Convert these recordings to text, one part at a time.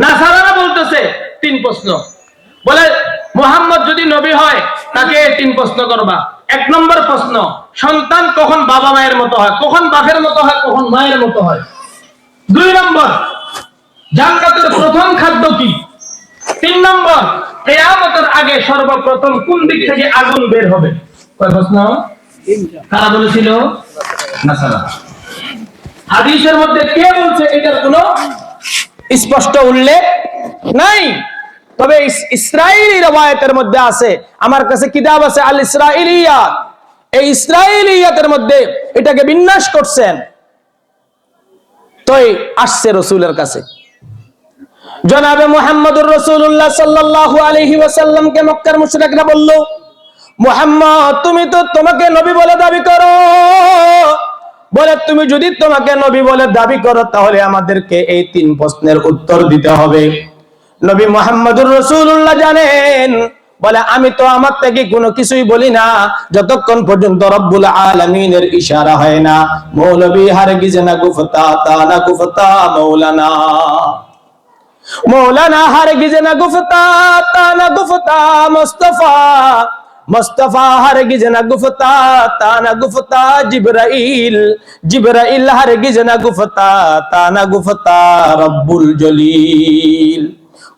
নাসারারা বলতেছে তিন প্রশ্ন, বলে মুহাম্মদ যদি নবী হয় তাকে তিন প্রশ্ন করবা। এক নম্বর প্রশ্ন, সন্তান কখন বাবা মায়ের মতো হয়, কখন বাপের মতো হয়, কখন মায়ের মতো হয়। দুই নম্বর, জান্নাতের প্রথম খাদ্য কি। তিন নম্বর, কিয়ামতের আগে সর্বপ্রথম কোন দিক থেকে আগুন বের হবে। কয় প্রশ্ন? কারা বলেছিল? নাসারা। হাদিসের মধ্যে কে বলছে এটার কোনো স্পষ্ট উল্লেখ নাই, তবে ইসরাইলি রওয়ায়াতের মধ্যে আছে। আমার কাছে কিতাব আছে আল ইসরাইলিয়াত, এই ইসরাইলিয়াতের মধ্যে এটাকে বিন্যাস করছেন। তোই আসছে রাসূলের কাছে, জনাবে মুহাম্মদুর রাসূলুল্লাহ সাল্লাল্লাহু আলাইহি ওয়াসাল্লামকে মক্কার মুশরিকরা বলল, মুহাম্মদ তুমি তো তোমাকে নবী বলে দাবি করো, বলে তুমি যদি তোমাকে নবী বলে দাবি করো তাহলে আমাদেরকে এই তিন প্রশ্নের উত্তর দিতে হবে। নবী মুহাম্মদুর রাসূলুল্লাহ জানেন, বলে আমি তো আমার থেকে কোনো কিছুই বলি না যতক্ষণ পর্যন্ত রব্বুল আলামিনের ইশারা হয় না। মৌলবী হারগিজ না গুফতা তা না গুফতা মৌলানা, মৌলানা হারগিজ না গুফতা তা না গুফতা মুস্তাফা, মুস্তাফা হারগিজ না গুফতা তা না গুফতা জিবরাইল, জিবরাইল হারগিজ না গুফতা তা না গুফতা রব্বুল জলিল।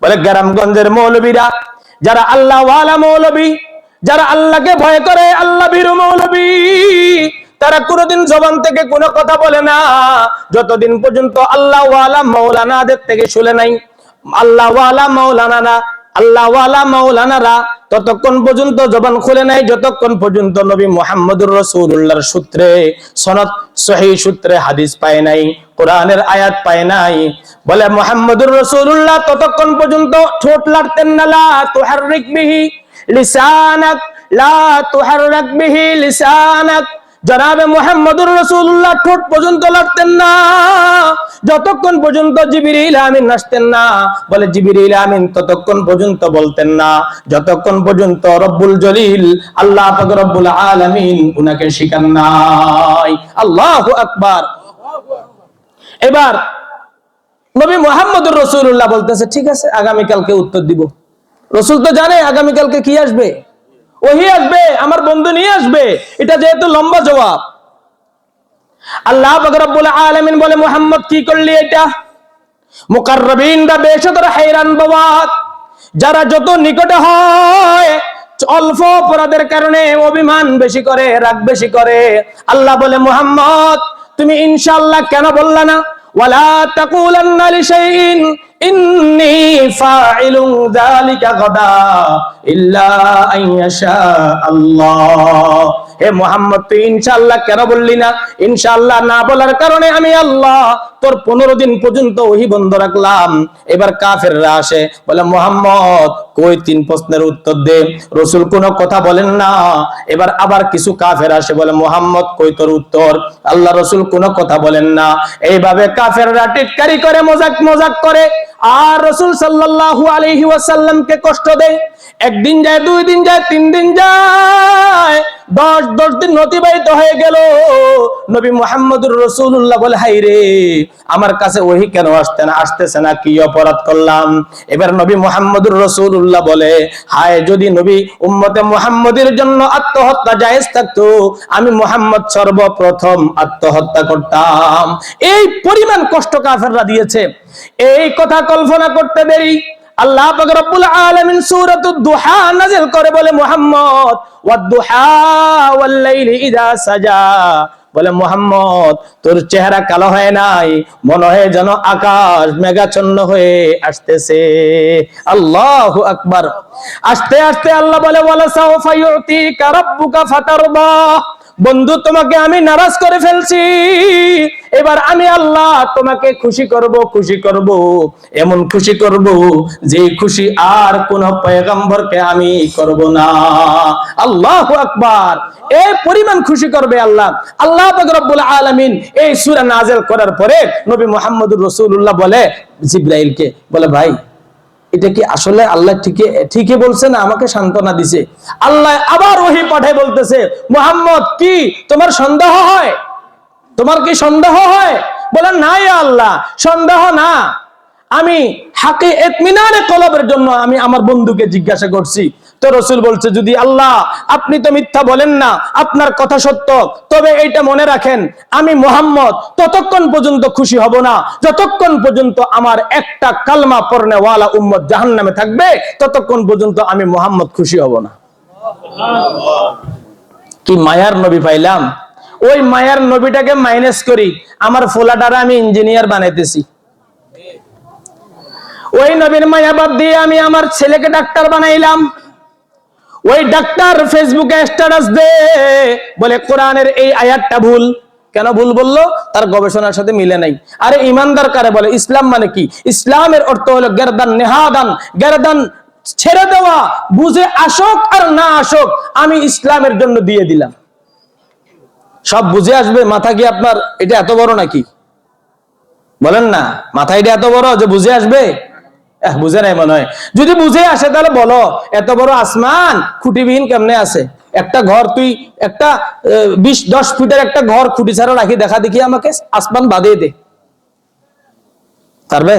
বলে গ্রামগঞ্জের মৌলবীরা, যারা আল্লাহ ওয়ালা মৌলবী, যারা আল্লাহকে ভয় করে, আল্লাহ ভীরু মৌলবী, তারা কোনদিন জবান থেকে কোনো কথা বলে না যতদিন পর্যন্ত আল্লাহ ওয়ালা মৌলানাদের থেকে শুনে নাই। আল্লাহ ওয়ালা মাওলানারা, আল্লাহ ওয়ালা মাওলানারা ততক্ষণ পর্যন্ত জবান খুলে নাই যতক্ষণ পর্যন্ত নবী মুহাম্মদুর রাসূলুল্লাহর সূত্রে, সনদ সহিহ সূত্রে হাদিস পায় নাই, কোরআনের আয়াত পায় নাই। বলে মুহাম্মদুর রাসূলুল্লাহ ততক্ষণ পর্যন্ত ঠোঁট লাড়তেন না, লা তুহাররিক বিহি লিসানাক, লা তুহাররিক বিহি লিসানাক। জনাবে মুহাম্মদুর রাসূলুল্লাহ ঠোঁট পর্যন্ত লাড়তেন না যতক্ষণ পর্যন্ত জিবরিল আমিন আসতেন না। বলে জিবরিল আমিন ততক্ষণ পর্যন্ত বলতেন না যতক্ষণ পর্যন্ত রব্বুল জলিল আল্লাহ পাক রব্বুল আলামিন উনাকে শিখান নাই। আল্লাহু আকবার। এবার নবী মুহাম্মদুর রাসূলুল্লাহ বলতেছে, ঠিক আছে আগামী কালকে উত্তর দিব। রাসূল তো জানে আগামী কালকে কি আসবে, ওহী আসবে, আমার বন্ধু নিয়ে আসবে। এটা যেহেতু লম্বা জবাব, আল্লাহ পাক রব্বুল আলামিন বলে, মুহাম্মদ কি করলি এটা? মুকাররবিনরা বেশতর হায়রান বাবাত, যারা যত নিকটে হয় অল্প অপরাধের কারণে অভিমান বেশি করে, রাগ বেশি করে। আল্লাহ বলে, মুহাম্মদ তুমি ইনশাআল্লাহ কেন বললা না? ওয়ালা তাকুলান্না লিশাইইন ইন্নী ফাইলুন যালিকা গাদা ইল্লা আইয়াশা আল্লাহ। হে মুহাম্মদ তুই ইনশাআল্লাহ কেন বললি না? ইনশাআল্লাহ না বলার কারণে আমি আল্লাহ তোর 15 দিন পর্যন্ত ওহী বন্ধ রাখলাম। এবার কাফেররা আসে, বলে মুহাম্মদ কই তিন প্রশ্নের উত্তর দে। রাসূল কোনো কথা বলেন না। এবার আবার কিছু কাফের আসে, বলে মুহাম্মদ কই তোর উত্তর। আল্লাহ রাসূল কোনো কথা বলেন না। এইভাবে কাফেররা টিটকারি করে, মজাক করে, আর রাসূল সাল্লাল্লাহু আলাইহি ওয়াসাল্লামকে কষ্ট দেয়। একদিন যায়, 2 দিন যায়, 3 দিন যায়, 10 দিন অতিবাহিত হয়ে গেল। নবী মুহাম্মদুর রাসূলুল্লাহ বলে, হায় রে আমার কাছে ওহী কেন আসতেছে না, কি অপরাধ করলাম? এবার নবী মুহাম্মদুর রাসূলুল্লাহ বলে, হায় যদি নবী উম্মতে মুহাম্মদের জন্য আত্মহত্যা জায়েজ থাকতো, আমি মুহাম্মদ সর্বপ্রথম আত্মহত্যা করতাম। এই পরিমাণ কষ্ট কাফেররা দিয়েছে। এই কথা কল্পনা করতে দেরি আল্লাহ পাক রব্বুল আলামিন সূরাতুদ দুহা নাযিল করে, বলে মুহাম্মদ ওয়াদ-দুহা ওয়াল-লাইলি ইযা সাজা। বলে মুহাম্মদ তোর চেহারা কালো হয় নাই, মনে হয় যেন আকাশ মেঘাচ্ছন্ন হয়ে আসতেছে। আল্লাহু আকবার। আস্তে আস্তে আল্লাহ বলে, ওয়ালা সাওফা ইউতিকা রাব্বুকা ফাতারদা। বন্ধু তোমাকে আমি নারাজ করে ফেলছি, এবার আমি আল্লাহ তোমাকে খুশি করব, এমন খুশি করব যে খুশি আর কোন পয়গম্বরকে আমি করব না। আল্লাহু আকবার। এই পরিমাণ খুশি করবে আল্লাহ। আল্লাহ পাক রব্বুল আলামিন এই সূরা নাযিল করার পরে নবী মুহাম্মদুর রাসূলুল্লাহ বলে জিবরাইলকে, বলে ভাই এটা কি আসলে আল্লাহ ঠিকই বলছে না আমাকে সান্ত্বনা দিছে? আল্লাহ আবার ওহী পাঠায় বলতেছে, মুহাম্মদ কি তোমার সন্দেহ হয়? তোমার কি সন্দেহ হয়? বলে না ইয়া আল্লাহ, সন্দেহ না, আমি হাকে ইতমিনানে কলবের জন্য আমি আমার বন্ধুকে জিজ্ঞাসা করছি। তো রাসূল বলছে, যদি আল্লাহ আপনি তো মিথ্যা বলেন না, আপনার কথা সত্য, তবে এইটা মনে রাখেন, আমি মুহাম্মদ ততক্ষণ পর্যন্ত খুশি হব না যতক্ষণ পর্যন্ত আমার একটা কালমা পড়নেওয়ালা উম্মত জাহান্নামে থাকবে, ততক্ষণ পর্যন্ত আমি মুহাম্মদ খুশি হব না। কি মায়ার নবী পাইলাম। ওই মায়ার নবীটাকে মাইনাস করি আমার ফোলাটারা আমি ইঞ্জিনিয়ার বানাইতেছি। ওই নবীর মায়া বাদ দিয়ে আমি আমার ছেলেকে ডাক্তার বানাইলাম। ওই ডাক্তার ফেসবুকে স্ট্যাটাস দে বলে কোরআনের এই আয়াতটা ভুল। কেন ভুল বললো? তার গবেষণার সাথে মিলে নাই। আরে ইমানদার কারে বলে? ইসলাম মানে কি? ইসলামের অর্থ হলো গেরদান নেহাদান, গেরদান ছেড়ে দেওয়া, বুঝে আসুক আর না আসুক আমি ইসলামের জন্য দিয়ে দিলাম। সব বুঝে আসবে? মাথা কি আপনার এটা এত বড় নাকি? বলেন না, মাথা এটা এত বড় যে বুঝে আসবে? বুঝে নাই মনে হয়। যদি বুঝে আসে তাহলে বলো, এত বড় আসমান খুঁটিবিহীন কেমনে আছে? একটা ঘর, তুই একটা 20-10 ফিটের একটা ঘর খুঁটি ছাড়া রাখি, দেখা দেখি আমাকে, আসমান বাঁধিয়ে দে, পারবে?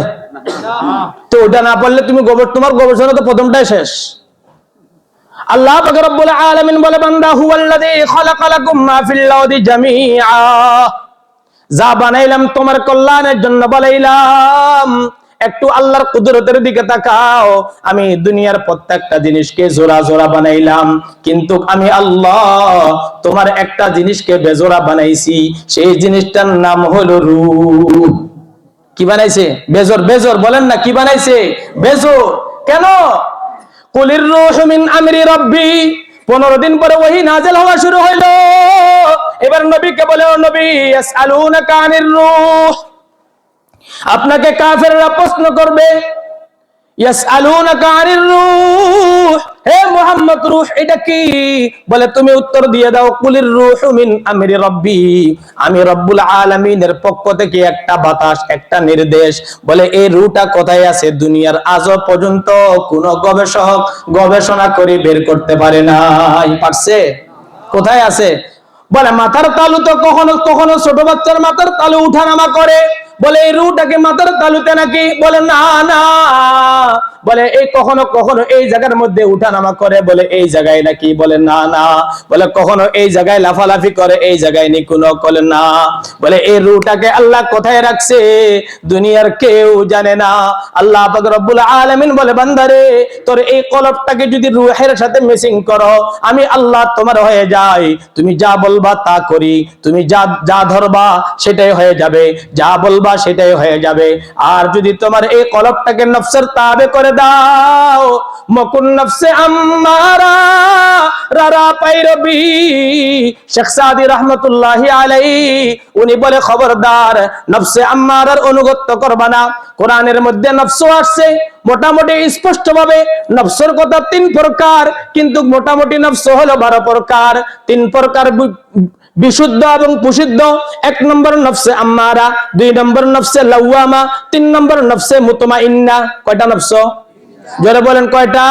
তো ওটা না পারলে তুমি তোমার গবেষণা তো প্রথমটাই শেষ। আল্লাহ পাক রব্বুল আলামিন বলে, বান্দা হুয়াল্লাযী খালাকা লাকুম মা ফিল আরদি জামিআ, যা বানাইলাম তোমার কল্যাণের জন্য বানাইলাম। একটু আল্লাহর কুদরতের দিকে তাকাও। আমি দুনিয়ার প্রত্যেকটা জিনিসকে জোড়া জোড়া বানাইলাম, কিন্তু আমি আল্লাহ তোমার একটা জিনিসকে বেজোড়া বানাইছি। সেই জিনিসটার নাম হলো রূহ। কি বানাইছে? বেজোর। বেজোর বলেন না, কি বানাইছে? বেজোর। কেন? কুলির রূহু মিন আমরি রাব্বি, 15 দিন পরে ওহী নাযিল হওয়া শুরু হইলো। এবার নবীকে বলে, ও নবী, ইয়াসআলুনাকা আনির রূহ, আপনাকে কাফেররা প্রশ্ন করবে, ইয়াসআলুনাকা আনির রূহ, হে মুহাম্মদ রূহ এটা কি? বলে তুমি উত্তর দিয়ে দাও, কুলির রূহু মিন আমরি রাব্বি, আমি রব্বুল আলামিনের পক্ষ থেকে একটা বাতাস, একটা নির্দেশ। বলে এই রূহটা কোথায় আছে? দুনিয়ার আজও পর্যন্ত কোন গবেষক গবেষণা করে বের করতে পারে নাই। পারছে? কোথায় আছে? বলে মাথার তালু তো কখনো কখনো ছোট বাচ্চার মাথার তালু উঠানামা করে। বলে এই রূহটাকে মাথার তালুতে নাকি? বলে না না। বলে এই কখনো কখনো এই জায়গার মধ্যে উঠানামা করে। বলে এই জায়গায় নাকি? বলে না না। বলে কখনো এই জায়গায় লাফালাফি করে, এই জায়গায় নি কোনো? বলে না। বলে এই রূহটাকে আল্লাহ কোথায় রাখছে দুনিয়ার কেউ জানে না। আল্লাহ পাক রব্বুল আলামিন বলে, বান্দারে তোর এই কলবটাকে যদি রূহের সাথে মিসিং করো, আমি আল্লাহ তোমার হয়ে যাই। তুমি যা বলবা তা করি, তুমি যা যা ধরবা সেটাই হয়ে যাবে, যা বলবা সেটাই হয়ে যাবে। আর যদি তোমার এই কলবটাকে নফসের তাবে করে দাও, মকুন নফসে আম্মারা রারা পাইরবি, শেখ সাদি রহমতুল্লাহি আলাইহি উনি বলে, খবরদার নফসে আম্মারার অনুগত্য করবা না। কোরআনের মধ্যে নফস আসছে মোটামুটি স্পষ্ট ভাবে। নফসের কথা 3 প্রকার, কিন্তু মোটামুটি নফস হলো 12 প্রকার। 3 প্রকার বিশুদ্ধ এবং কুশুদ্ধ। 1 নম্বর নফসে আম্মারা, 2 নম্বর নফসে লাওয়ামা, 3 নম্বর নফসে মুতমাইন্না। কয়টা নফস? জোরে বলেন কয়টা?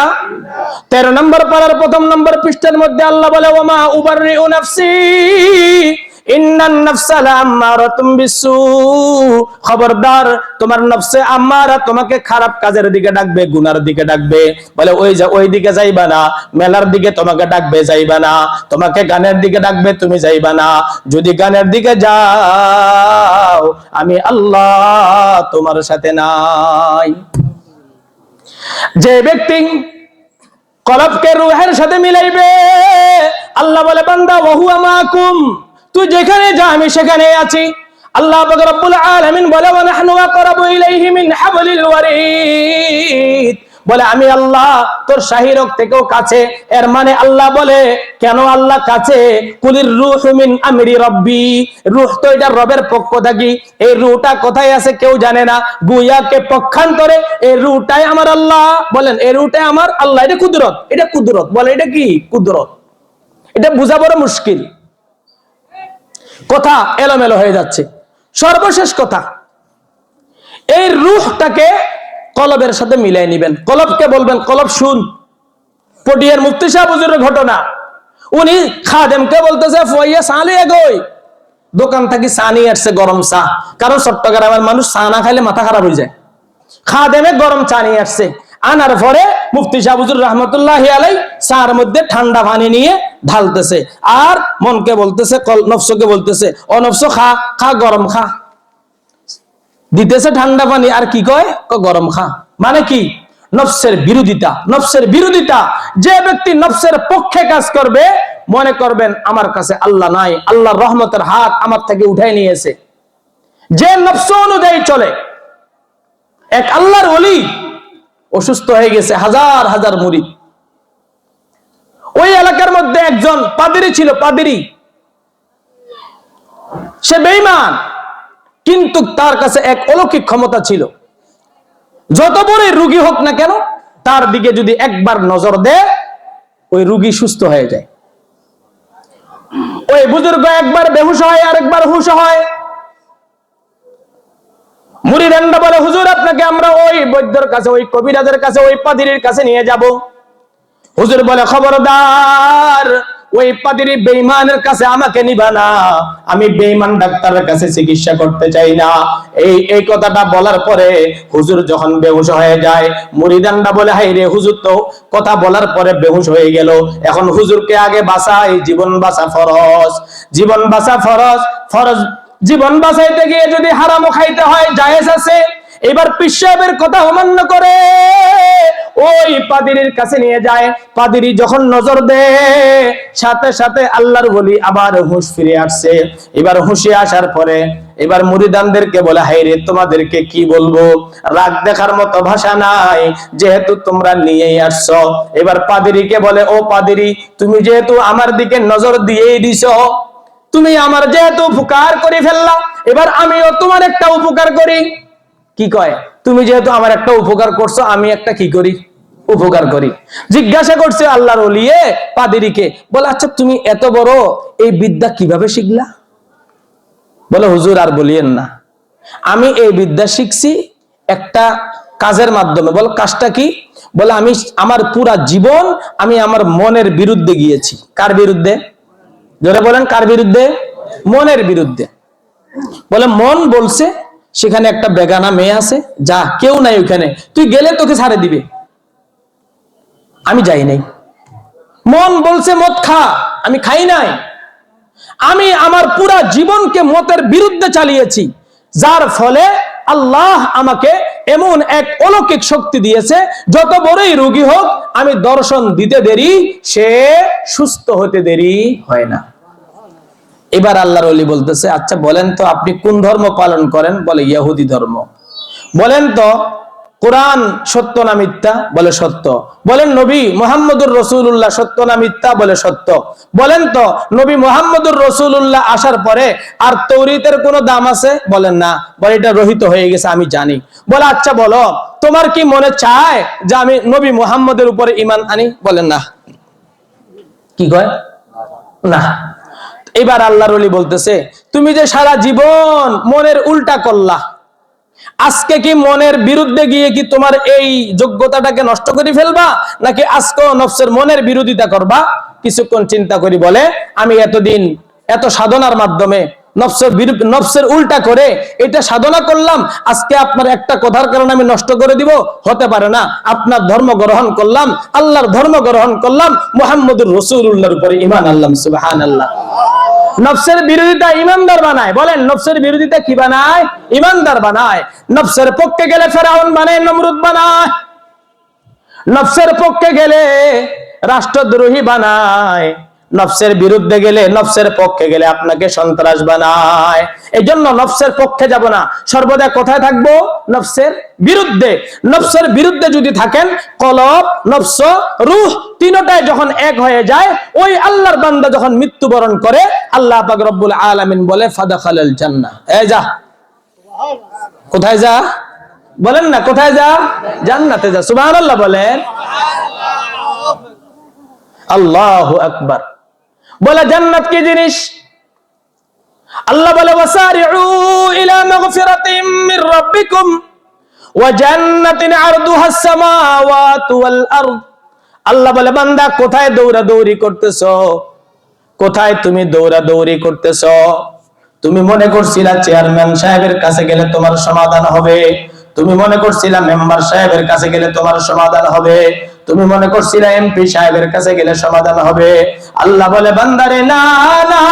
13 নম্বর পারার 1ম নম্বর পৃষ্ঠার মধ্যে আল্লাহ বলে, ওয়ামা উবাররিউ নাফসি ইন্নান নাফসা লাআম্মারাতুম বিসু, খবরদার তোমার নফসে আম্মারা তোমাকে খারাপ কাজের দিকে ডাকবে, গুনার দিকে ডাকবে। বলে ওই দিকে যাইবা না। মেলার দিকে তোমাকে ডাকবে, যাইবা না। তোমাকে গানের দিকে ডাকবে, তুমি যাইবা না। যদি গানের দিকে যাও আমি আল্লাহ তোমার সাথে নাই। যে ব্যক্তি কলবকে রূহের সাথে মিলাইবে, আল্লাহ বলে, বান্দা ওয়াহুয়া মাকুম, তুই যেখানে যা আমি সেখানে আছি। আল্লাহ পাক রব্বুল আলামিন বলে, ওয়া নাহনু আকরাবু ইলাইহি মিন হাবলিল ওয়ারিদ, বলে আমি আল্লাহ তোর শাহিরক থেকেও কাছে। এর মানে আল্লাহ বলে, কেন আল্লাহ কাছে? কুলির রূহু মিন আমরি রাব্বি, রূহ তো এটা রবের পক্ষ থেকে। এই রূহটা কোথায় আছে কেউ জানে না। গুয়াকে পক্ষান্তরে এই রূহটাই আমার আল্লাহ। বলেন এই রূহটাই আমার আল্লাহ। এটা কুদরত, এটা কুদরত। বলে এটা কি? কুদরত। এটা বোঝা বড় মুশকিল, কথা এলোমেলো হয়ে যাচ্ছে। সর্বশেষ কথা, এই রূহটাকে কলবের সাথে মিলাই নিবেন। কলবকে বলবেন, কলব শুন। পটিয়ার মুফতি সাহেব হুজুরের ঘটনা, উনি খাদেমকে বলতেছে, ফইয়া সালে এগোই, দোকান থেকে চা নিয়ে আসছে, গরম চা। কারণ চট্টগ্রামের মানুষ চা না খাইলে মাথা খারাপ হয়ে যায়। খাদেমে গরম চা নিয়ে আসছে, আনার পরে মুফতি সাহেব হুজুর রাহমাতুল্লাহি আলাইহি চার মধ্যে ঠান্ডা পানি নিয়ে ঢালতেছে, আর মনকে বলতেছে, নফসকে বলতেছে, ও নফস খা খা, গরম খা। দিতেছে ঠান্ডা পানি, আর কি কয়, গরম খা। মানে কি? নফসের বিরোধিতা। নফসের বিরোধিতা। যে ব্যক্তি নফসের পক্ষে কাজ করবে, মনে করবেন আমার কাছে আল্লাহ নাই, আল্লাহর রহমতের হাত আমার থেকে উঠাই নিয়েছে। যে নফস অনুযায়ী চলে, এক আল্লাহর ওলি অসুস্থ হয়ে গেছে, হাজার হাজার মুরিদ। ওই এলাকার মধ্যে একজন পাদ্রী ছিল, পাদ্রী। সে বেঈমান, কিন্তু তার কাছে এক অলৌকিক ক্ষমতা ছিল। যত বড় রোগী হোক না কেন, তার দিকে যদি একবার নজর দেয়, ওই রোগী সুস্থ হয়ে যায়। ওই বুজুর্গ একবার বেহুশ হয়, আরেকবার হুশ হয়। মুরিদানরা বলে, হুজুর আপনাকে আমরা ওই বৈদ্যর কাছে, ওই কবিরাজের কাছে, ওই পাদ্রীর কাছে নিয়ে যাব। হুজুর বলে, খবরদার, ওই পাদ্রী বেঈমানের কাছে আমাকে নিবা না, আমি বেঈমান ডাক্তারের কাছে চিকিৎসা করতে চাই না। এই কথাটা বলার পরে হুজুর যখন বেহুশ হয়ে যায়, মুরিদানরা বলে, হাই রে, হুজুর তো কথা বলার পরে বেহুশ হয়ে গেল, এখন হুজুরকে আগে বাঁচাই, জীবন বাঁচা ফরজ, জীবন বাঁচা ফরজ। ফরজ জীবন বাঁচাইতে গিয়ে যদি হারামও খাইতে হয়, জায়েজ আছে। এবার পীর সাহেবের কথা অমান্য করে ওই পাদ্রীর কাছে নিয়ে যায়। পাদ্রী যখন নজর দেয়, সাথে সাথে আল্লাহর ওলি আবার হুঁশ ফিরে আসছে। এবার হুঁশে আসার পরে এবার মুরিদানদেরকে বলে, হাই রে, তোমাদেরকে কি বলবো, রাগ দেখার মতো ভাষা নাই, যেহেতু তোমরা নিয়েই আসছো। এবার পাদ্রীকে বলে, ও পাদ্রী, তুমি যেহেতু আমার দিকে নজর দিয়েই দিছো, তুমি আমার যেহেতু উপকার করে ফেললা, এবার আমিও তোমার একটা উপকার করি। কি কয়? তুমি যেহেতু আমার একটা উপকার করছো, আমি একটা কি করি, উপকার করি। জিজ্ঞাসা করছে আল্লাহর ওলিয়ে পাদ্রীকে, বলে, আচ্ছা তুমি এত বড় এই বিদ্যা কিভাবে শিখলা? বলে, হুজুর আর বলিয়েন না, আমি এই বিদ্যা শিখছি একটা কাজের মাধ্যমে। বল, কাজটা কি? বলে, আমি আমার পুরা জীবন আমি আমার মনের বিরুদ্ধে গিয়েছি। কার বিরুদ্ধে? জোরে বলেন, কার বিরুদ্ধে? মনের বিরুদ্ধে। বলে, মন বলছে সেখানে একটা বেগানা মেয়ে আছে, যা, কেউ নাই ওখানে, তুই গেলে তোকে ছাড়ে দিবে। আমি যাই নাই। মন বলছে মদ খা, আমি খাই নাই। আমি আমার পুরা জীবনকে মতের বিরুদ্ধে চালিয়েছি, যার ফলে আল্লাহ আমাকে এমন এক অলৌকিক শক্তি দিয়েছে, যত বড়ই রোগী হোক, আমি দর্শন দিতে দেরি, সে সুস্থ হতে দেরি হয় না। এবার আল্লাহর ওলি বলতেছে, আচ্ছা বলেন তো আপনি কোন ধর্ম পালন করেন? বলে, ইহুদি ধর্ম। বলেন তো কোরআন সত্য না মিথ্যা? বলে, সত্য। বলেন নবী মুহাম্মদুর রাসূলুল্লাহ সত্য না মিথ্যা? বলে, সত্য। বলেন তো নবী মুহাম্মদুর রাসূলুল্লাহ আসার পরে আর তাওরীতের কোনো দাম আছে? বলেন না। বলে, এটা রহিত হয়ে গেছে, আমি জানি। বলে, আচ্ছা বলো, তোমার কি মনে চায় যে আমি নবী মুহাম্মদের উপরে ঈমান আনি? বলেন না। কি কয়? না। এবার আল্লাহর ওলি বলতেছে, তুমি যে সারা জীবন মনের উল্টা করলা, আজকে কি মনের বিরুদ্ধে গিয়ে কি তোমার এই যোগ্যতাটাকে নষ্ট করে ফেলবা, নাকি আজকেও নফসের মনের বিরোধিতা করবা? কিছুক্ষণ চিন্তা করি বলে, আমি এতদিন এত সাধনার মাধ্যমে নফসের উল্টা করে এটা সাধনা করলাম, আজকে আপনার একটা কথার কারণে আমি নষ্ট করে দিব? হতে পারে না। আপনার ধর্ম গ্রহণ করলাম, আল্লাহর ধর্ম গ্রহণ করলাম, মুহাম্মদুর রাসূলুল্লাহর উপরে ঈমান আনলাম। সুবহানাল্লাহ। নফসের বিরোধিতা ইমানদার বানায়। বলেন, নফসের বিরোধিতা কি বানায়? ইমানদার বানায়। নফসের পক্ষে গেলে ফেরাউন বানায়, নমরুদ বানায়। নফসের পক্ষে গেলে রাষ্ট্রদ্রোহী বানায়। নফসের বিরুদ্ধে গেলে, নফসের পক্ষে গেলে আপনাকে সন্ত্রাস বানায়। এই জন্য নফসের পক্ষে যাব না, সর্বদা কোথায় থাকবো? নফসের বিরুদ্ধে। নফসের বিরুদ্ধে যদি থাকেন, কলব, নফস, রূহ তিনটাই যখন এক হয়ে যায়, ওই আল্লাহর বান্দা যখন মৃত্যুবরণ করে, আল্লাহ পাক রব্বুল আলামিন বলে, ফাদাখালাল জান্নাহ। এই যা। কোথায় যা? বলেন না, কোথায় যা? জান্নাতে যা। সুবহানাল্লাহ বলেন। আল্লাহু আকবার। বলে, জান্নাত কি জিনিস? আল্লাহ বলে, ওয়াসারিউ ইলা মাগফিরাতিম মির রাব্বিকুম ওয়া জান্নাতিন আরদুহাস সামাওয়াতু ওয়াল আরদ। আল্লাহ বলে, বান্দা কোথায় দৌড়াদৌড়ি করতেছো? কোথায় তুমি দৌড়াদৌড়ি করতেছো? তুমি মনে করছিলা চেয়ারম্যান সাহেবের কাছে গেলে তোমার সমাধান হবে, তুমি মনে করছিলা মেম্বার সাহেবের কাছে গেলে তোমার সমাধান হবে, তুমি মনে করছিলা এমপি সাহেবের কাছে গেলে সমাধান হবে। আল্লাহ বলে বান্দারে না না,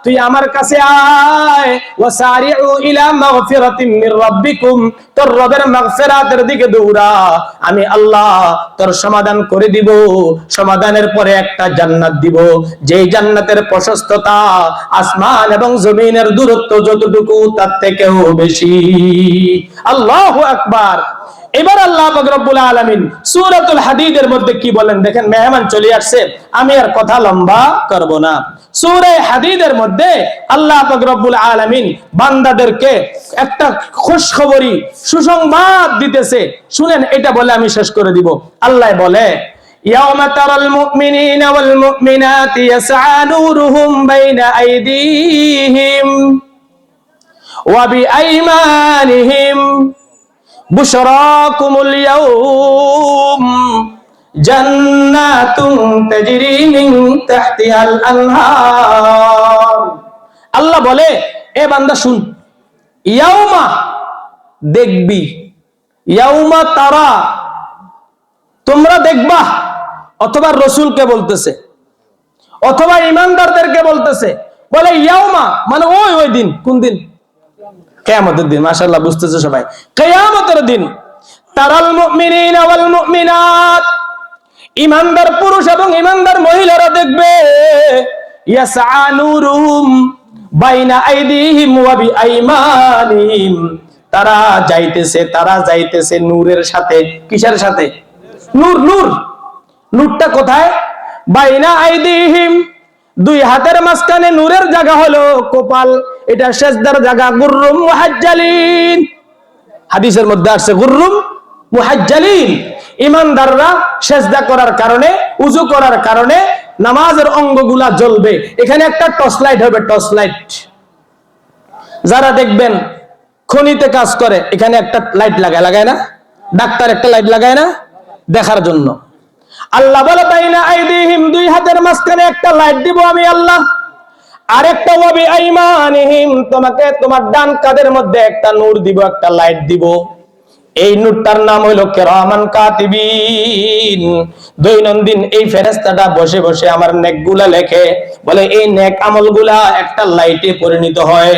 তুই আমার কাছে আয়, ওয়াসারিউ ইলা মাগফিরাতিম মির রাব্বিকুম, তোর রবের মাগফিরাতের দিকে দৌড়া, আমি আল্লাহ তোর সমাধান করে দিব। সমাধানের পরে একটা জান্নাত দিব, যেই জান্নাতের প্রশস্ততা আসমান এবং জমিনের দূরত্ব যতটুকু তার থেকেও বেশি। আল্লাহু আকবার। এবার আল্লাহ পাক রব্বুল আলামিন সূরাতুল হাদীদের মধ্যে কি বলেন দেখেন, মেহমান চলে আসছে, আমি আর কথা লম্বা করব না। সূরা হাদীদের মধ্যে আল্লাহ পাক রব্বুল আলামিন বান্দাদেরকে একটা খুশখবরি সুসংবাদ দিতেছে, শুনেন, এটা বলে আমি শেষ করে দিব। আল্লাহ বলে ইয়াউমা তারাল মুমিনিনা ওয়াল মুমিনাতি ইয়াসআ নূরুহুম বাইনা আইদিহিম ওয়া বিআইমানিহিম বুশরাকুমুল ইয়াউম জান্নাতুন তাজরি মিন তাহতিহাল আনহার। আল্লাহ বলে, এ বান্দা শুন, ইয়াউমা দেখবি, ইয়াউমা তারা তোমরা দেখবা, অথবা রাসূলকে বলতেছে অথবা ঈমানদারদেরকে বলতেছে, বলে ইয়াউমা মানে ওই দিন। কোন দিন? কিয়ামতের দিন। মাশাআল্লাহ, বুঝতেছে সবাই, কিয়ামতের দিন। তারাল মুমিনিনা ওয়াল মুমিনাত, ঈমানদার পুরুষ এবং ঈমানদার মহিলারা দেখবে, ইয়াসআ নূরুহুম বাইনা আইদিহিম ওয়া বিআইমানিহিম, তারা যাইতেছে নূরের সাথে। কিসের সাথে? নূর। নূরটা কোথায়? বাইনা আইদিহিম, দুই হাতের মাঝখানে নূরের জায়গা হলো কপাল, এটা সেজদার জায়গা। গুররুম মুহাজ্জালিন, হাদিসের মধ্যে আসছে গুররুম মুহাজ্জালিন। ঈমানদাররা সেজদা করার কারণে, উযু করার কারণে নামাজের অঙ্গগুলা জ্বলবে। এখানে একটা টর্চ লাইট হবে, টর্চ লাইট। যারা দেখবেন খনিতে কাজ করে, এখানে একটা লাইট লাগায় না? ডাক্তার একটা লাইট লাগায় না দেখার জন্য? আল্লাহ বলে বাইনা আইদিহিম, দুই হাতের মাঝখানে একটা লাইট দিব আমি আল্লাহ। আরেকটা ওয়া বিআইমানিহিম, তোমাকে তোমার ডান কাঁধের মধ্যে একটা নূর দিব, একটা লাইট দিব। এই নূরটার নাম হলো কিরামান কাতিবিন। দৈনন্দিন এই ফেরেশতাটা বসে বসে আমার নেকগুলা লেখে। বলে এই নেক আমলগুলা একটা লাইটে পরিণত হয়।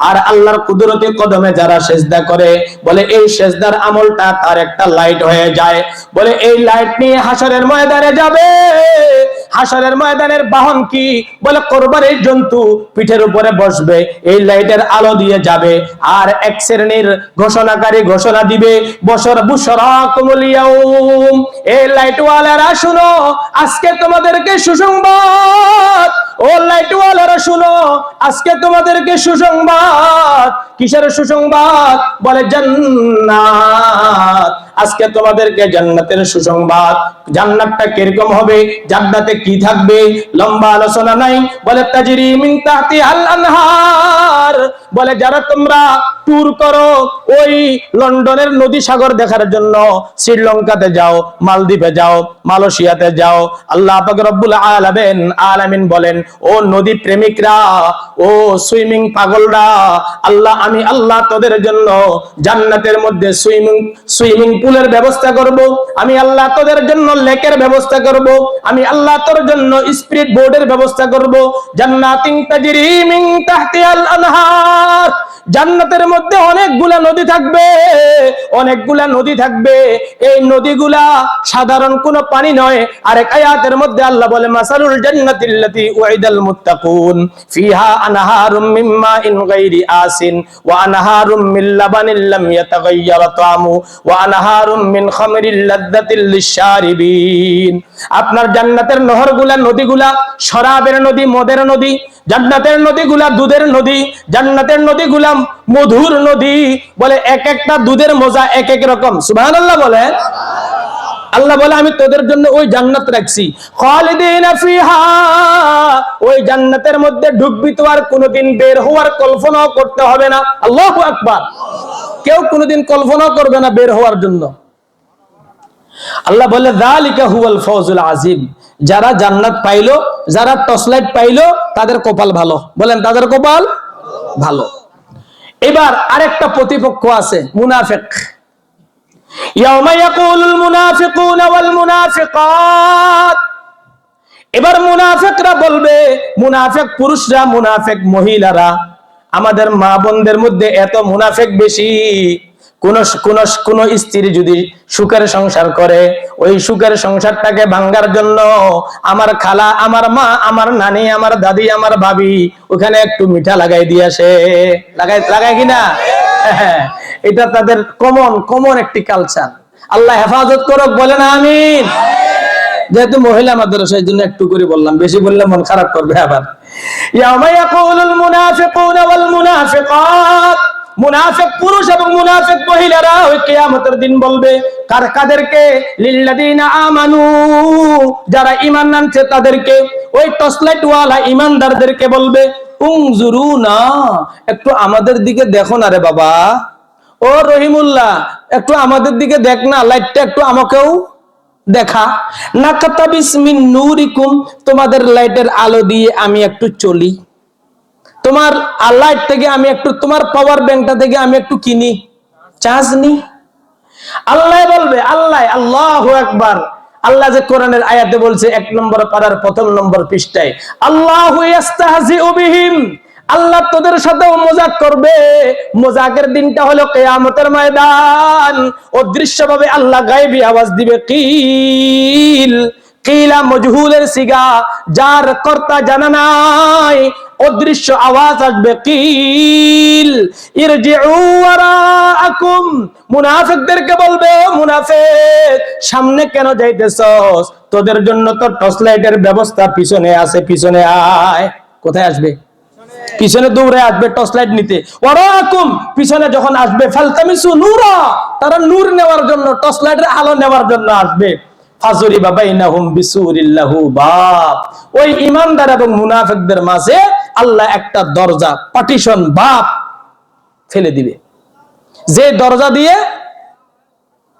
আর আল্লাহর কুদরতে কদমে যারা সেজদা করে, বলে এই সেজদার আমলটা তার একটা লাইট হয়ে যায়। বলে এই লাইট নিয়ে হাশরের ময়দানে যাবে। হাশরের ময়দানের বাহন কি? বলে কোরবানির জন্তু পিঠের উপরে বসবে, এই লাইটের আলো দিয়ে যাবে। আর এক শ্রেণীর ঘোষণাকারী ঘোষণা দিবে, বুশরাকুমুল ইয়াউম, এই লাইটওয়ালারা শুনো, আজকে তোমাদেরকে সুসংবাদ। ও লাইটওয়ালারা শুনো, আজকে তোমাদেরকে সুসংবাদ। কিসের সুসংবাদ? বলে জান্নাত, আজকে তোমাদেরকে জান্নাতের সুসংবাদ। জান্নাতটা কিরকম হবে? জান্নাতে কি থাকবে? লম্বা আলোচনা নাই। বলে তাজরি মিন তাহতিহাল আনহার, বলে যারা তোমরা ট্যুর করো ওই লন্ডনের নদী সাগর দেখার জন্য, শ্রীলঙ্কাতে যাও, মালদ্বীপে যাও, মালয়েশিয়াতে যাও, আল্লাহ পাক রব্বুল আলামিন বলেন, ও নদী প্রেমিকরা, ও সুইমিং পাগলরা, আমি আল্লাহ তোদের জন্য জান্নাতের মধ্যে সুইমিং পুলের ব্যবস্থা করব। আমি আল্লাহ তোদের জন্য লেকের ব্যবস্থা করব। আমি আল্লাহ তোর জন্য স্পিরিট বোর্ডের ব্যবস্থা করব। জান্নাতিন তাজরি মিন তাহতিহাল আনহার, জান্নাতের মধ্যে অনেকগুলা নদী থাকবে, অনেকগুলা নদী থাকবে। এই নদীগুলা সাধারণ কোনো পানি নয়। আরেক আয়াতের মধ্যে আল্লাহ বলে, মাসালুল জান্নাতিল্লাতী উইদাল মুত্তাকুন ফিহা আনহারুম মিন মাইন গায়রি আসিন ওয়া আনহারুম মিন লাবানিল লাম ইয়াতাগায়্যার তা'আমু ওয়া আনহারুম মিন খামরিল লাযযাতিল লিশশারিবিন। আপনার জান্নাতের নহরগুলা, নদীগুলা শরাবের নদী, মদের নদী। জান্নাতের নদীগুলা দুধের নদী, জান্নাতের নদীগুলা মধুর নদী। বলে এক একটা দুধের মজা এক এক রকম। সুবহানাল্লাহ বলে। আল্লাহ বলে, আমি তোদের জন্য ওই জান্নাত রাখছি, খালিদিনা ফিহা, ওই জান্নাতের মধ্যে ঢুকবি তো আর কোনোদিন বের হওয়ার কল্পনাও করতে হবে না। আল্লাহু আকবার। কেউ কোনোদিন কল্পনাও করবে না বের হওয়ার জন্য। আল্লাহ বলে, যালিকা হুয়াল ফাওজুল আযীম, যারা জান্নাত পাইলো, যারা টর্চলাইট পাইলো, তাদের কপাল ভালো। বলেন, তাদের কপাল ভালো। এবার আরেকটা প্রতিপক্ষ আছে, মুনাফিক। ইয়াউমা ইয়াকুলুল মুনাফিকুনা ওয়াল মুনাফিকাত, এবার মুনাফিকরা বলবে, মুনাফিক পুরুষরা, মুনাফিক মহিলারা, আমাদের মা বোনদের মধ্যে এত মুনাফিক বেশি। কোন স্ত্রী যদি সুখের সংসার করে, ওই সুখের সংসারটাকে ভাঙার জন্য আমার খালা, আমার মা, আমার নানি, আমার দাদি, আমার ভাবি ওখানে একটু মিঠা লাগাই দিয়ে আসে, লাগায় কিনা? এটা তাদের কমন একটি কালচার। আল্লাহ হেফাজত করুক, বলেন আমিন। যেহেতু মহিলা মাদ্রাসা, এই জন্য একটু করে বললাম, বেশি বললে মন খারাপ করবে আবার। ইয়াউমা ইয়াকুলুল মুনাফিকুনা ওয়াল মুনাফিকাত, মুনাফিক পুরুষ এবং মুনাফিক মহিলারা ওই কিয়ামতের দিন বলবে, কাদেরকে? লিল্লাযিনা আমানু, যারা ঈমান আনছে তাদেরকে, ওই টর্চলাইট ওয়ালা ঈমানদারদেরকে বলবে, উনজুরুনা, একটু আমাদের দিকে দেখো না রে বাবা, ও রহিমুল্লাহ, একটু আমাদের দিকে দেখ না, লাইটটা একটু আমাকেও দেখা। নাকাতাবিস মিন নূরিকুম, তোমাদের লাইটের আলো দিয়ে আমি একটু চলি, তোমার লাইট থেকে আমি একটু, তোমার পাওয়ার ব্যাংকটা থেকে আমি একটু কিনি, চার্জ নি। আল্লাহ বলবে, আল্লাহু আকবার। আল্লাহ যে কোরআনের আয়াতে বলছে 1 নম্বর পারার 1ম নম্বর পৃষ্ঠায়, আল্লাহু ইস্তাহজিউ বিহিম, আল্লাহ তোদের সাথেও মজাক করবে। মজাকের দিনটা হলো কিয়ামতের ময়দান। অদৃশ্যভাবে আল্লাহ গায়বী আওয়াজ দিবে, কিল, কিলা মজহুলের সিগা, যার কর্তা জানা নাই, অদৃশ্য আওয়াজ আসবে, কিল ইরজিউ ওয়ারাআকুম, মুনাফিকদেরকে বলবে, মুনাফিক সামনে কেন যাইতেছস? তোদের জন্য তো টর্চ লাইটের ব্যবস্থা পিছনে আছে, পিছনে আয়। কোথায় আসবে? পিছনে দৌড়ে আসবে টর্চ লাইট নিতে। ওয়ারাআকুম, পিছনে যখন আসবে, ফালতামিসু নূরা, তারা নূর নেওয়ার জন্য, টর্চ লাইটের আলো নেওয়ার জন্য আসবে। ফাজুরিবা বাইনাহুম বিসুরিল লাহু বাব, ওই ঈমানদার এবং মুনাফিকদের মাঝে আল্লাহ একটা দরজা, পার্টিশন, বাব ফেলে দিবে। যে দরজা দিয়ে,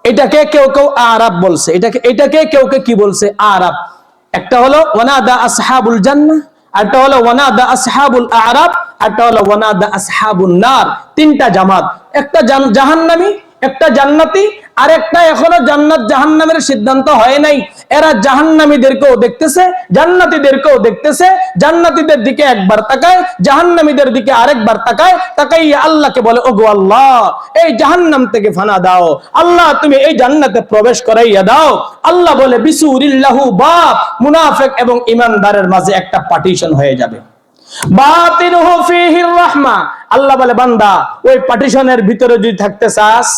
এটাকে কেউ কেউ আরাব বলছে, এটাকে কেউ কেউ কি বলছে? আরাব। একটা হলো ওয়ানাদা আসহাবুল জান্নাহ, একটা হলো ওয়ানাদা আসহাবুল আরাব, একটা হলো ওয়ানাদা আসহাবুন নার। 3টা জামাত, একটা জাহান্নামী, একটা জান্নাতি, আর একটা এখনো জান্নাত জাহান্নামের সিদ্ধান্ত হয় নাই। এরা জাহান্নামীদেরকেও দেখতেছে, জান্নাতীদেরকেও দেখতেছে। জান্নাতীদের দিকে একবার তাকায়, জাহান্নামীদের দিকে আরেকবার তাকায়, তাকাইয়া আল্লাহকে বলে, ওগো আল্লাহ, এই জাহান্নাম থেকে ফানা দাও, আল্লাহ তুমি এই জান্নাতে প্রবেশ করাইয়া দাও। আল্লাহ বলে, বিসুরিল্লাহু বাব, মুনাফিক এবং ঈমানদারের মাঝে একটা পার্টিশন হয়ে যাবে। বাতিনুহু ফীহির রাহমা, আল্লাহ বলে, বান্দা ওই পার্টিশনের ভিতরে যদি থাকতে চাস,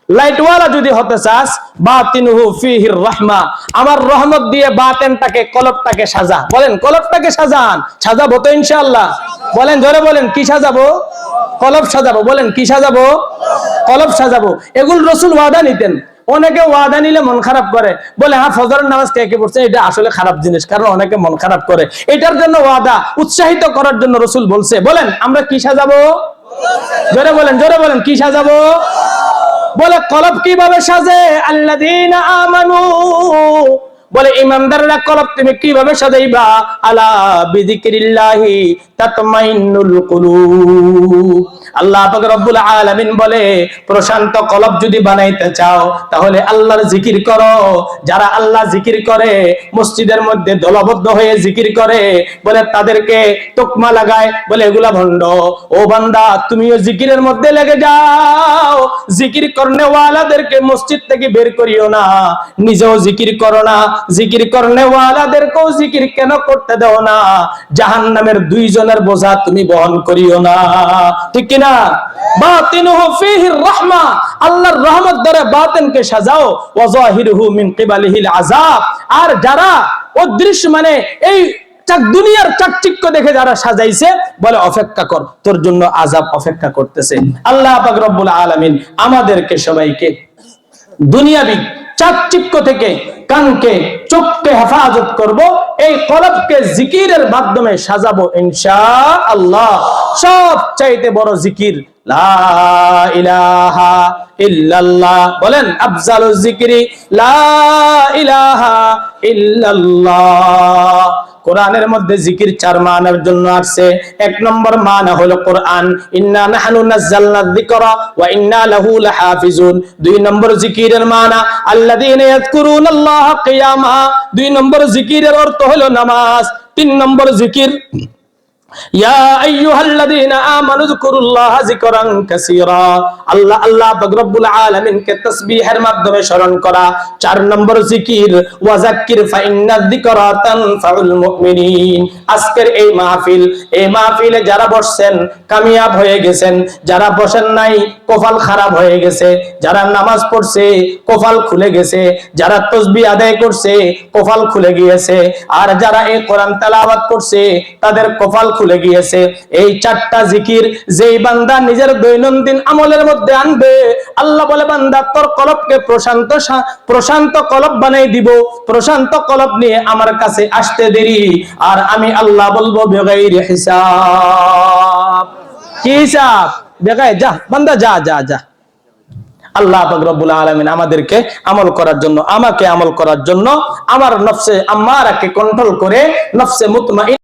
লাইটওয়ালা যদি হতে চাস, বাতিনুহু ফীহির রাহমা, আমার রহমত দিয়ে বাতেনটাকে, কলবটাকে সাজা। বলেন, কলবটাকে সাজান। সাজাবো তো ইনশাআল্লাহ? বলেন, জোরে বলেন, কি সাজাবো? কলব সাজাবো। বলেন, কি সাজাবো? কলব সাজাবো। এগুলো রাসূল ওয়াদা নিতেন। অনেকে ওয়াদা নিলে মন খারাপ করে, বলে হ্যাঁ ফজরের নামাজ কে কে পড়ছে, এটা আসলে খারাপ জিনিস, কারণ অনেকে মন খারাপ করে। এটার জন্য ওয়াদা উৎসাহিত করার জন্য রাসূল বলছে, বলেন আমরা কি সাজাবো? জোরে বলেন, জোরে বলেন, কি সাজাবো? বলে, কলব কিভাবে সাজে? আল্লাযীনা আমানু, বলে ঈমানদাররা কলব তুমি কিভাবে সাজাইবা? আলা বিযিকরিল্লাহি তাতমাইন্নুল কুলুব। আল্লাহ পাক রব্বুল আলামিন বলে, প্রশান্ত কলব যদি বানাইতে চাও, তাহলে আল্লাহর জিকির করো। যারা আল্লাহ জিকির করে, মসজিদের মধ্যে দলবদ্ধ হয়ে জিকির করে, বলে তাদেরকে তোকমা লাগায়, বলে এগুলা ভণ্ড। ও বান্দা, তুমিও জিকিরের মধ্যে লেগে যাও। জিকির করনে ওয়ালাদেরকে মসজিদ থেকে বের করিও না, নিজেও জিকির করো না। জিকির করনে ওয়ালাদেরকেও জিকির কেন করতে দাও না? জাহান্নামের 2 জনের বোঝা তুমি বহন করিও না, ঠিক কি না? বাতিনুহু ফীহির রাহমা, আল্লাহর রহমত দ্বারা বাতিনকে সাজাও। ওয়া যাহিরুহু মিন কিবালিহিল আযাব, আর যারা অদৃশ্য মানে এই দুনিয়ার চাকচিক্য দেখে যারা সাজাইছে, বলে অপেক্ষা কর, তোর জন্য আযাব অপেক্ষা করতেছে। আল্লাহ পাক রব্বুল আলামিন আমাদেরকে সবাইকে দুনিয়াবি চাকচিক্য থেকে কানকে, চোখকে হেফাজত করব, এই কলবকে জিকিরের মাধ্যমে সাজাবো ইনশাআল্লাহ। সব চাইতে বড় জিকির লা ইলাহা ইল্লাল্লাহ। বলেন, আফজালুজ জিকরি লা ইলাহা ইল্লাল্লাহ। কোরআনের মধ্যে জিকির চার মানার জন্য আসছে। এক নম্বর মানা হলো কোরআন, ইন্না নাহনু নাযালনা যিকরা ওয়া ইন্না লাহু লাহাফিজুন। দুই নম্বর জিকিরের মানা আল্লাযীনা ইয়াযকুরুনাল্লাহা কিয়ামা, দুই নম্বর জিকিরের অর্থ হলো নামাজ। তিন নম্বর জিকির ইয়া আইয়ুহাল্লাযীনা আমানু যকুরুল্লাহা যিকরান কাসীরা, আল্লাহ আল্লাহ পাক রব্বুল আলামিনকে তাসবিহের মাধ্যমে স্মরণ করা। চার নম্বর জিকির ওয়া যাক্কির ফা ইন্নায যিকরা তানফাউল মুমিনিন। আজকের এই মাহফিলে যারা বসছেন কামিয়াব হয়ে গেছেন, যারা বসেন নাই কপাল খারাপ হয়ে গেছে, যারা নামাজ পড়ছে কপাল খুলে গেছে, যারা তাসবিহ আদায় করছে কপাল খুলে গিয়েছে, আর যারা এই কোরআন তেলাওয়াত করছে তাদের কপাল খুলে গিয়েছে। এই চারটা জিকির যেই বান্দা নিজের দৈনন্দিন আমলের মধ্যে আনবে, আল্লাহ বলে বান্দা তোর কলবকে প্রশান্ত কলব বানাই দিব, প্রশান্ত কলব নিয়ে আমার কাছে আসতে দেরি, আর আমি আল্লাহ বলবো বেগাইর হিসাব। কি হিসাব? বেগাই যা বান্দা, যা যা যা। আল্লাহ পাক রব্বুল আলামিন আমাদেরকে আমল করার জন্য, আমাকে আমল করার জন্য, আমার নফসে আম্মারাকে কন্ট্রোল করে নফসে মুতমাইন